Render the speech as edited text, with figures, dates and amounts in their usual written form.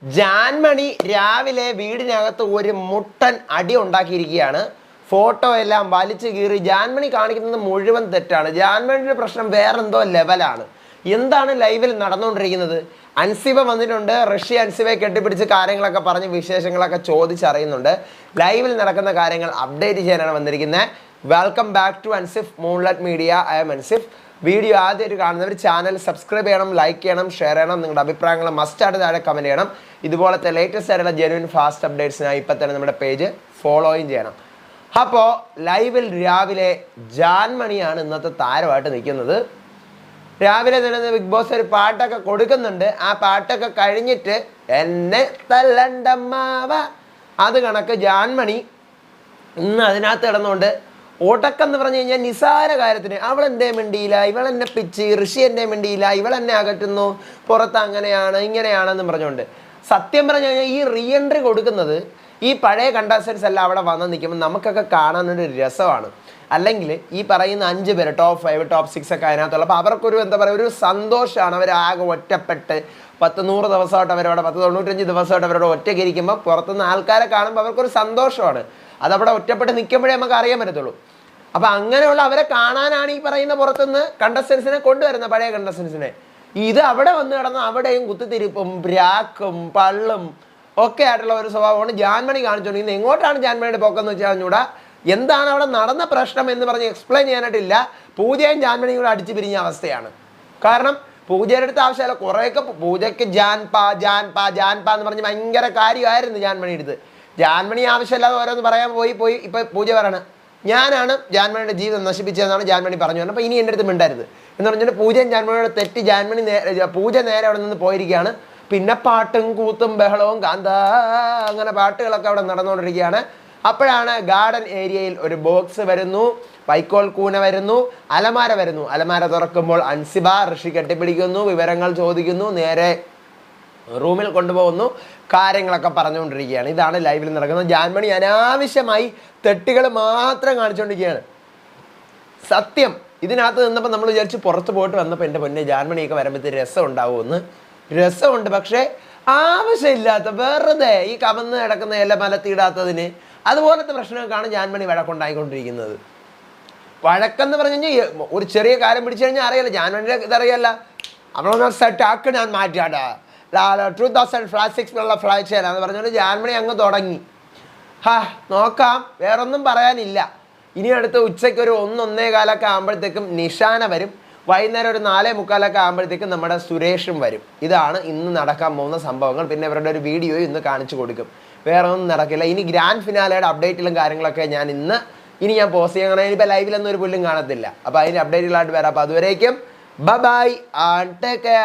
ജാൻമണി രാവിലെ വീടിനകത്ത് ഒരു മുട്ടൻ അടി ഉണ്ടാക്കിയിരിക്കുകയാണ്. ഫോട്ടോ എല്ലാം വലിച്ചു കീറി ജാൻമണി കാണിക്കുന്നത് മുഴുവൻ തെറ്റാണ്. ജാൻമണിയുടെ പ്രശ്നം വേറെന്തോ ലെവലാണ്. എന്താണ് ലൈവിൽ നടന്നുകൊണ്ടിരിക്കുന്നത്? അൻസിബ വന്നിട്ടുണ്ട്. റഷ്യ അൻസിബയെ കെട്ടിപ്പിടിച്ച് കാര്യങ്ങളൊക്കെ പറഞ്ഞ് വിശേഷങ്ങളൊക്കെ ചോദിച്ചറിയുന്നുണ്ട്. ലൈവിൽ നടക്കുന്ന കാര്യങ്ങൾ അപ്ഡേറ്റ് ചെയ്യാനാണ് വന്നിരിക്കുന്നത്. Welcome back to Ansif moonlight media. I'm Ansif. Video ആദ്യമായിട്ട് കാണുന്നവർ ചാനൽ സബ്സ്ക്രൈബ് ചെയ്യണം, ലൈക്ക് ചെയ്യണം, ഷെയർ ചെയ്യണം. നിങ്ങളുടെ അഭിപ്രായങ്ങൾ മസ്റ്റായിട്ട് താഴെ കമൻറ്റ് ചെയ്യണം. ഇതുപോലത്തെ ലേറ്റസ്റ്റ് ആയിട്ടുള്ള ജെനുവിൻ ഫാസ്റ്റ് അപ്ഡേറ്റ്സിനായി ഇപ്പം തന്നെ നമ്മുടെ പേജ് ഫോളോയും ചെയ്യണം. അപ്പോൾ ലൈവിൽ രാവിലെ ജാൻമണിയാണ് ഇന്നത്തെ താരമായിട്ട് നിൽക്കുന്നത്. രാവിലെ തന്നെ ബിഗ് ബോസ് ഒരു പാട്ടൊക്കെ കൊടുക്കുന്നുണ്ട്. ആ പാട്ടൊക്കെ കഴിഞ്ഞിട്ട് എന്നെ തല്ലണ്ടമ്മാവ അത് കണക്ക് ജാൻമണി ഇന്ന് അതിനകത്ത് കിടന്നുകൊണ്ട് ഓട്ടക്കെന്ന് പറഞ്ഞു കഴിഞ്ഞാൽ നിസാര കാര്യത്തിന് അവളെന്തേ മിണ്ടിയില്ല, ഇവളെന്നെ പിച്ച്, ഋഷി എന്നെ മിണ്ടിയില്ല, ഇവളെന്നെ അകറ്റുന്നു, പുറത്ത് അങ്ങനെയാണ് ഇങ്ങനെയാണെന്നും പറഞ്ഞുകൊണ്ട്. സത്യം പറഞ്ഞു കഴിഞ്ഞാൽ ഈ റീ എൻട്രി കൊടുക്കുന്നത് ഈ പഴയ കണ്ടസ്റ്റൻസ് എല്ലാം അവിടെ വന്ന് നിൽക്കുമ്പോൾ നമുക്കൊക്കെ കാണാനൊരു രസമാണ്. അല്ലെങ്കിൽ ഈ പറയുന്ന 5 പേര് ടോപ്പ് 5 ടോപ്പ് 6 ഒക്കെ അതിനകത്തുള്ള അപ്പോൾ അവർക്കൊരു എന്താ പറയുക ഒരു സന്തോഷമാണ്. അവരാകെ ഒറ്റപ്പെട്ട് 10-100 ദിവസമായിട്ട് അവരവിടെ 10-95 ദിവസമായിട്ട് അവരോട് ഒറ്റയ്ക്ക് ഇരിക്കുമ്പോൾ പുറത്തുനിന്ന് ആൾക്കാരെ കാണുമ്പോൾ അവർക്കൊരു സന്തോഷമാണ്. അതവിടെ ഒറ്റപ്പെട്ട് നിൽക്കുമ്പോഴേ നമുക്ക് അറിയാൻ പറ്റത്തുള്ളൂ. അപ്പം അങ്ങനെയുള്ള അവരെ കാണാനാണ് ഈ പറയുന്ന പുറത്തുനിന്ന് കണ്ടസ്റ്റൻസിനെ കൊണ്ടുവരുന്നത്, പഴയ കണ്ടസ്റ്റൻസിനെ. ഇത് അവിടെ വന്ന് കിടന്ന് അവിടെയും കുത്തിത്തിരിപ്പും ബ്രാക്കും പള്ളും ഒക്കെ ആയിട്ടുള്ള ഒരു സ്വഭാവമാണ് ജാൻമണി കാണിച്ചുകൊണ്ടിരിക്കുന്നത്. എങ്ങോട്ടാണ് ജാൻമണിയുടെ പോക്കെന്ന് വെച്ചാൽ അറിഞ്ഞൂടാ. എന്താണ് അവിടെ നടന്ന പ്രശ്നം എന്ന് പറഞ്ഞ് എക്സ്പ്ലെയിൻ ചെയ്യാനായിട്ടില്ല. പൂജയും ജാൻമണിയും കൂടെ അടിച്ചു പിരിഞ്ഞ അവസ്ഥയാണ്. കാരണം പൂജയുടെ അടുത്ത് ആവശ്യമല്ല, കുറേയൊക്കെ പൂജയ്ക്ക് ജാൻപാ എന്ന് പറഞ്ഞ് ഭയങ്കര കാര്യമായിരുന്നു ജാൻമണി എടുത്ത്. ജാൻമണി ആവശ്യമില്ലാതെ ഓരോന്ന് പറയാൻ പോയി ഇപ്പം പൂജ പറയണം ഞാനാണ് ജാൻമണിയുടെ ജീവിതം നശിപ്പിച്ചതെന്നാണ് ജാൻമണി പറഞ്ഞു. അപ്പോൾ ഇനി എൻ്റെ അടുത്ത് മിണ്ടരുത് എന്ന് പറഞ്ഞിട്ട് പൂജയും ജാൻമണിയുടെ തെറ്റി പൂജ നേരെ അവിടെ നിന്ന് പോയിരിക്കുകയാണ്. പിന്നെ പാട്ടും കൂത്തും ബഹളവും കാന്താ അങ്ങനെ പാട്ടുകളൊക്കെ അവിടെ നടന്നുകൊണ്ടിരിക്കുകയാണ്. അപ്പോഴാണ് ഗാർഡൻ ഏരിയയിൽ ഒരു ബോക്സ് വരുന്നു, വൈക്കോൽ കൂന വരുന്നു, അലമാര വരുന്നു. അലമാര തുറക്കുമ്പോൾ അൻസിബ ഋഷി കെട്ടിപ്പിടിക്കുന്നു, വിവരങ്ങൾ ചോദിക്കുന്നു, നേരെ റൂമിൽ കൊണ്ടുപോകുന്നു, കാര്യങ്ങളൊക്കെ പറഞ്ഞുകൊണ്ടിരിക്കുകയാണ്. ഇതാണ് ലൈവിൽ നടക്കുന്നത്. ജാൻമണി അനാവശ്യമായി തെറ്റുകൾ മാത്രം കാണിച്ചുകൊണ്ടിരിക്കുകയാണ്. സത്യം ഇതിനകത്ത് നിന്നപ്പോൾ നമ്മൾ വിചാരിച്ച് പുറത്ത് പോയിട്ട് വന്നപ്പോൾ എൻ്റെ പൊന്നെ ജാൻമണിയൊക്കെ വരുമ്പോഴത്തേക്ക് രസം ഉണ്ടാവുമെന്ന്. രസമുണ്ട്, പക്ഷേ ആവശ്യമില്ലാത്ത വെറുതെ ഈ കമന്ന് കിടക്കുന്ന എല്ലാം മലത്തിയിടാത്തതിന് അതുപോലത്തെ പ്രശ്നങ്ങൾക്കാണ് ജാൻമണി വഴക്കുണ്ടായിക്കൊണ്ടിരിക്കുന്നത്. വഴക്കെന്ന് പറഞ്ഞു കഴിഞ്ഞാൽ ഒരു ചെറിയ കാര്യം പിടിച്ചു കഴിഞ്ഞാൽ അറിയാലോ, ജാൻമണിയുടെ ഇതറിയാല്ല. അവളൊന്ന് സെറ്റാക്ക് ഞാൻ മാറ്റാടാ 2006 ഫ്ലൈറ്റ് ചെയ്യാനാന്ന് പറഞ്ഞുകൊണ്ട് ജാൻമണി അങ്ങ് തുടങ്ങി. നോക്കാം, വേറൊന്നും പറയാനില്ല. ഇനി അടുത്ത് ഉച്ചയ്ക്ക് ഒരു 1-1:15 ആകുമ്പോഴത്തേക്കും നിഷാന വരും. വൈകുന്നേരം ഒരു 4:45 ആകുമ്പോഴത്തേക്കും നമ്മുടെ സുരേഷും വരും. ഇതാണ് ഇന്ന് നടക്കാൻ പോകുന്ന സംഭവങ്ങൾ. പിന്നെ ഇവരുടെ ഒരു വീഡിയോ ഇന്ന് കാണിച്ചു കൊടുക്കും. വേറെ ഒന്നും നടക്കില്ല. ഇനി ഗ്രാൻഡ് ഫിനാലയുടെ അപ്ഡേറ്റിലും കാര്യങ്ങളൊക്കെ ഞാൻ ഇനി ഞാൻ പോസ്റ്റ് ചെയ്യണം. ഇനിയിപ്പോൾ ലൈവിലൊന്നും ഒരു പുല്ലും കാണത്തില്ല. അപ്പോൾ അതിൻ്റെ അപ്ഡേറ്റുകളായിട്ട് വരാം. അപ്പോൾ അതുവരേക്കും ബൈ ആൻഡ് ടേക്ക് കെയർ.